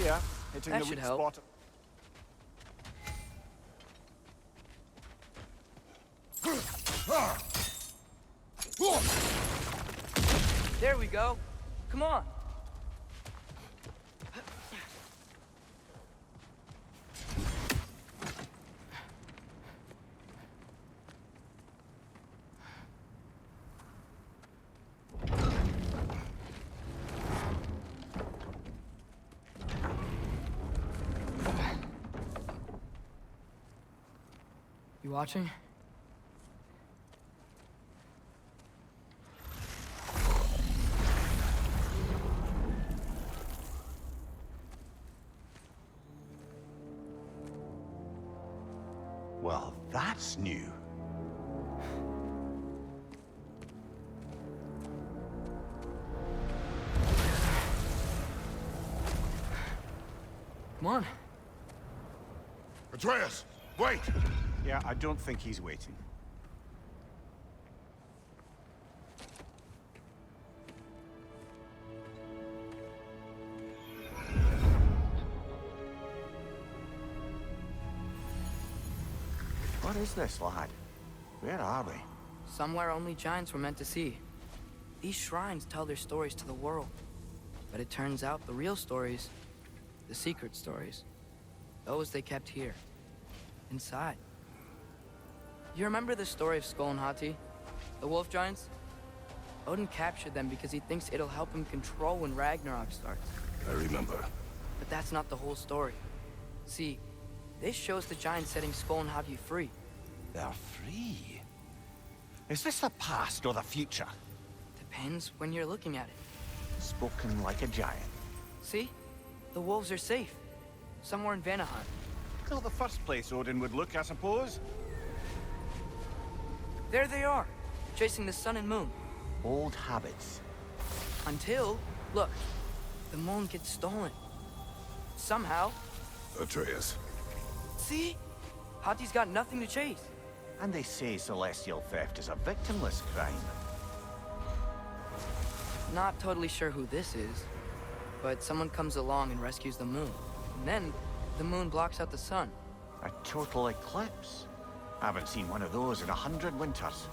Here, hitting That the should weak help. spot. There we go. Come on. You watching? Well, that's new. Come on. Atreus, wait! Yeah, I don't think he's waiting. What is this, lad? Where are we? Somewhere only giants were meant to see. These shrines tell their stories to the world. But it turns out the real stories, the secret stories, those they kept here, inside. You remember the story of Skull and Hati? The wolf giants? Odin captured them because he thinks it'll help him control when Ragnarok starts. I remember. But that's not the whole story. See, this shows the giants setting Skull and Hati free. They're free. Is this the past or the future? Depends when you're looking at it. Spoken like a giant. See? The wolves are safe. Somewhere in Vanaheim. Not the first place Odin would look, I suppose. There they are, chasing the sun and moon. Old habits. Until, look, the moon gets stolen. Somehow. Atreus. See? Hati's got nothing to chase. And they say celestial theft is a victimless crime. Not totally sure who this is, but someone comes along and rescues the moon. And then, the moon blocks out the sun. A total eclipse. I haven't seen one of those in 100 winters.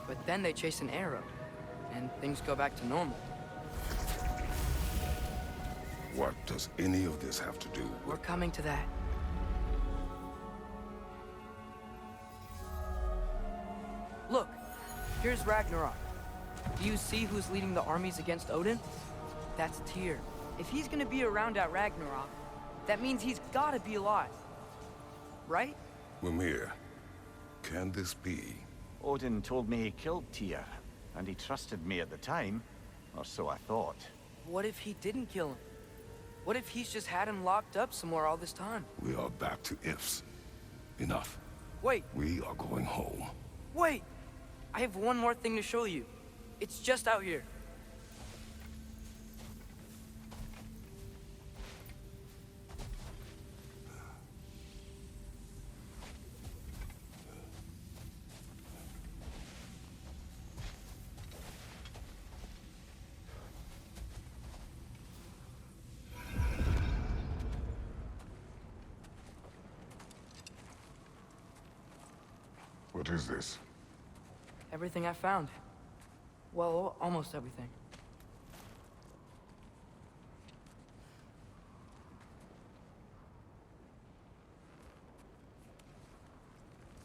But then they chase an arrow, and things go back to normal. What does any of this have to do We're with... coming to that. Look, here's Ragnarok. Do you see who's leading the armies against Odin? That's Tyr. If he's gonna be around at Ragnarok, that means he's gotta be alive. Right? Mimir, can this be? Odin told me he killed Tyr, and he trusted me at the time, or so I thought. What if he didn't kill him? What if he's just had him locked up somewhere all this time? We are back to ifs. Enough. Wait, We are going home. wait! I have one more thing to show you. It's just out here. What is this? Everything I found. Well, almost everything.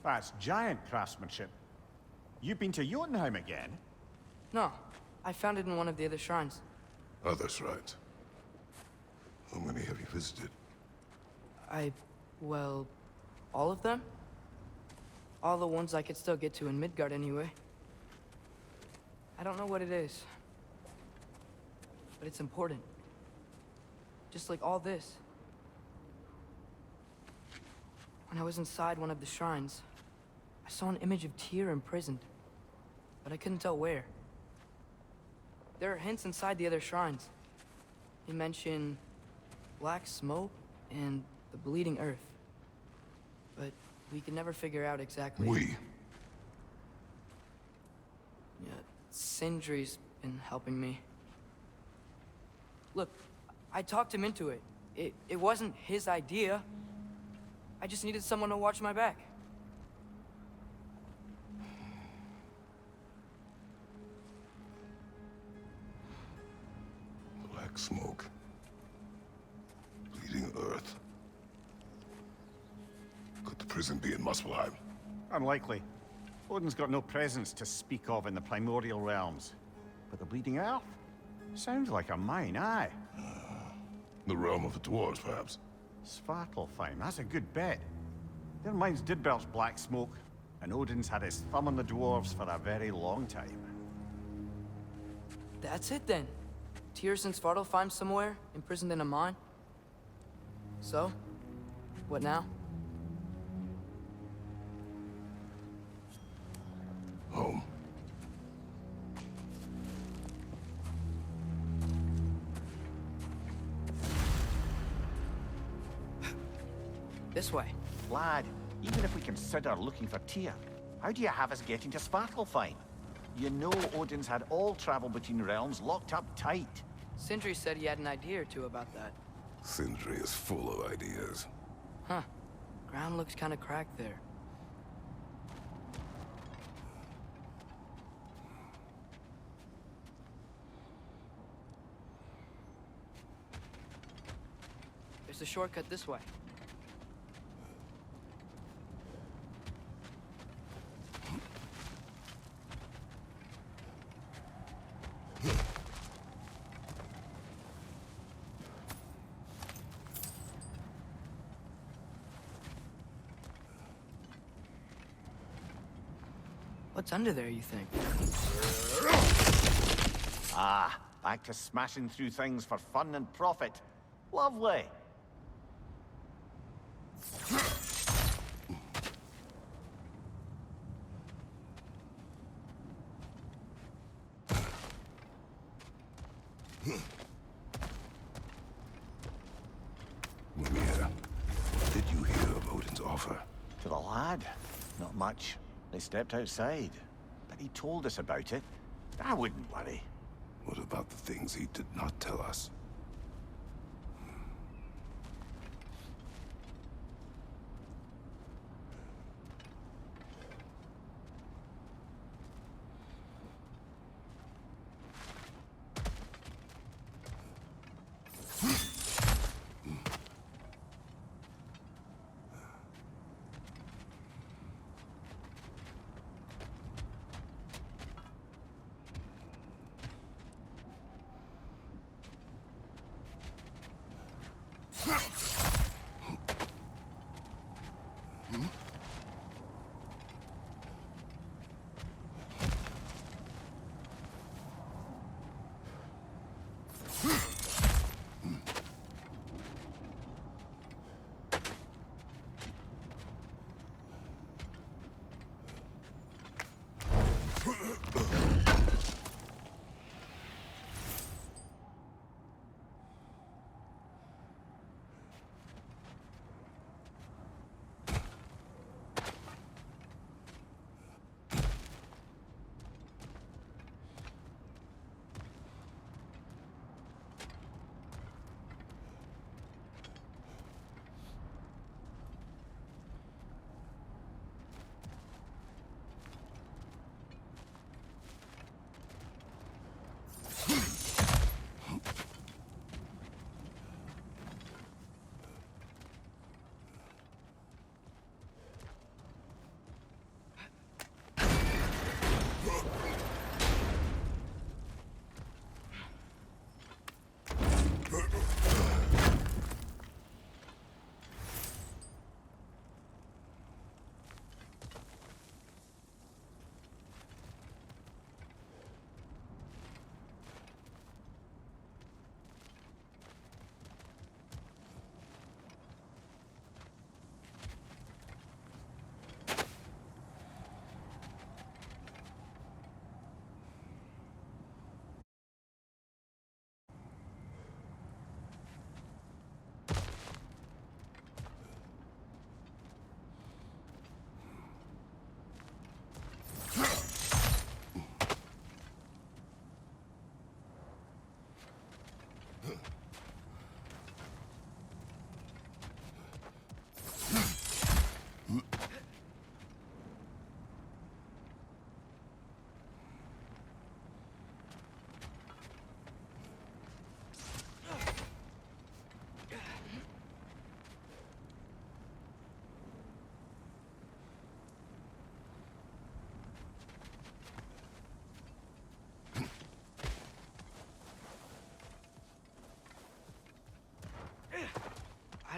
That's giant craftsmanship. You've been to Jotunheim again? No, I found it in one of the other shrines. Other shrines. How many have you visited? Well, all of them? All the ones I could still get to in Midgard anyway. I don't know what it is, but it's important. Just like all this. When I was inside one of the shrines, I saw an image of Tyr imprisoned, but I couldn't tell where. There are hints inside the other shrines. They mention black smoke and the bleeding earth. But we could never figure out exactly... We. Yeah, Sindri's been helping me. Look, I talked him into it. It wasn't his idea. I just needed someone to watch my back. Black smoke. Bleeding earth. Could the prison be in Muspelheim? Unlikely. Odin's got no presence to speak of in the primordial realms. But the Bleeding Earth? Sounds like a mine, aye. The realm of the dwarves, perhaps. Svartalfheim, that's a good bet. Their mines did belch black smoke, and Odin's had his thumb on the dwarves for a very long time. That's it then. Tyr's in Svartalfheim somewhere, imprisoned in a mine. So, what now? Home. This way. Lad, even if we consider looking for Tyr, how do you have us getting to Svartalfheim? You know Odin's had all travel between realms locked up tight. Sindri said he had an idea or two about that. Sindri is full of ideas. Huh. Ground looks kind of cracked there. There's a shortcut this way. What's under there, you think? Ah, back to smashing through things for fun and profit. Lovely. Mimir, what did you hear of Odin's offer? To the lad? Not much. They stepped outside. But he told us about it. I wouldn't worry. What about the things he did not tell us?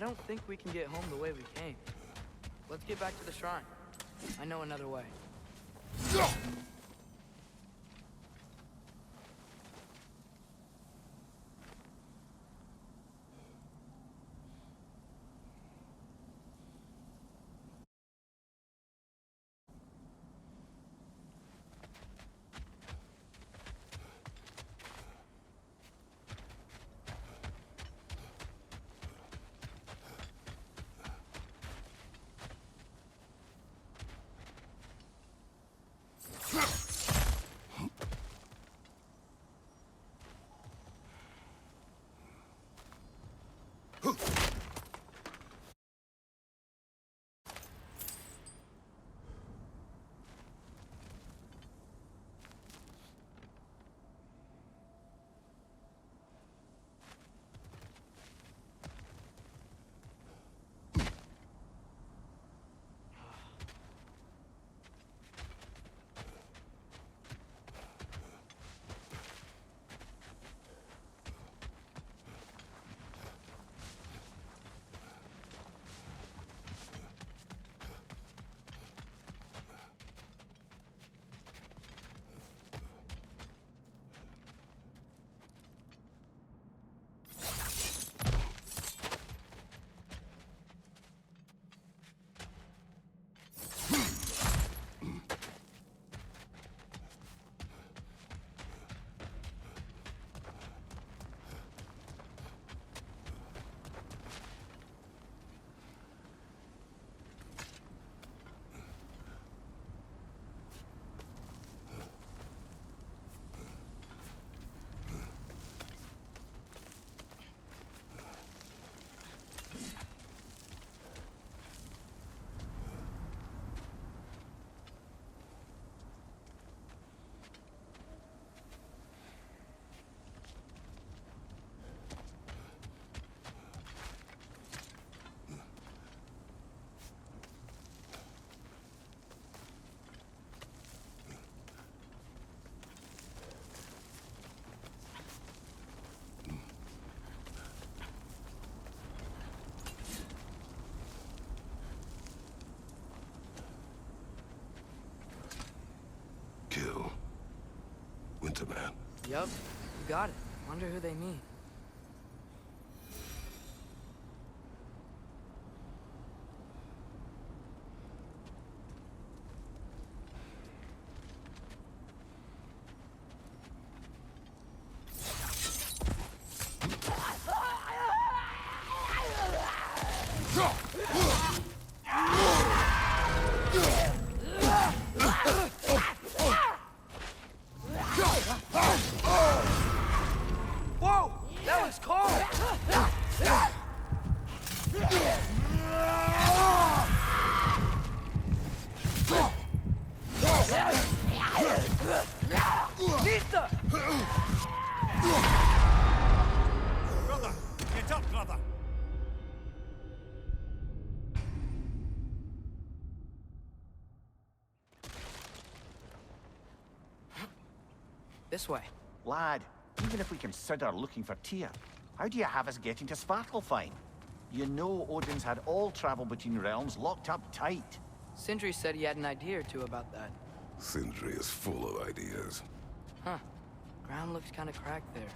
I don't think we can get home the way we came. Let's get back to the shrine. I know another way. Kill. Winterman. Yup, you got it. Wonder who they mean. Whoa! That was cold! Nista! Brother! Get up, brother! This way. Lad, even if we consider looking for Tyr, how do you have us getting to Svartalfheim? You know Odin's had all travel between realms locked up tight. Sindri said he had an idea or two about that. Sindri is full of ideas. Huh. Ground looks kind of cracked there.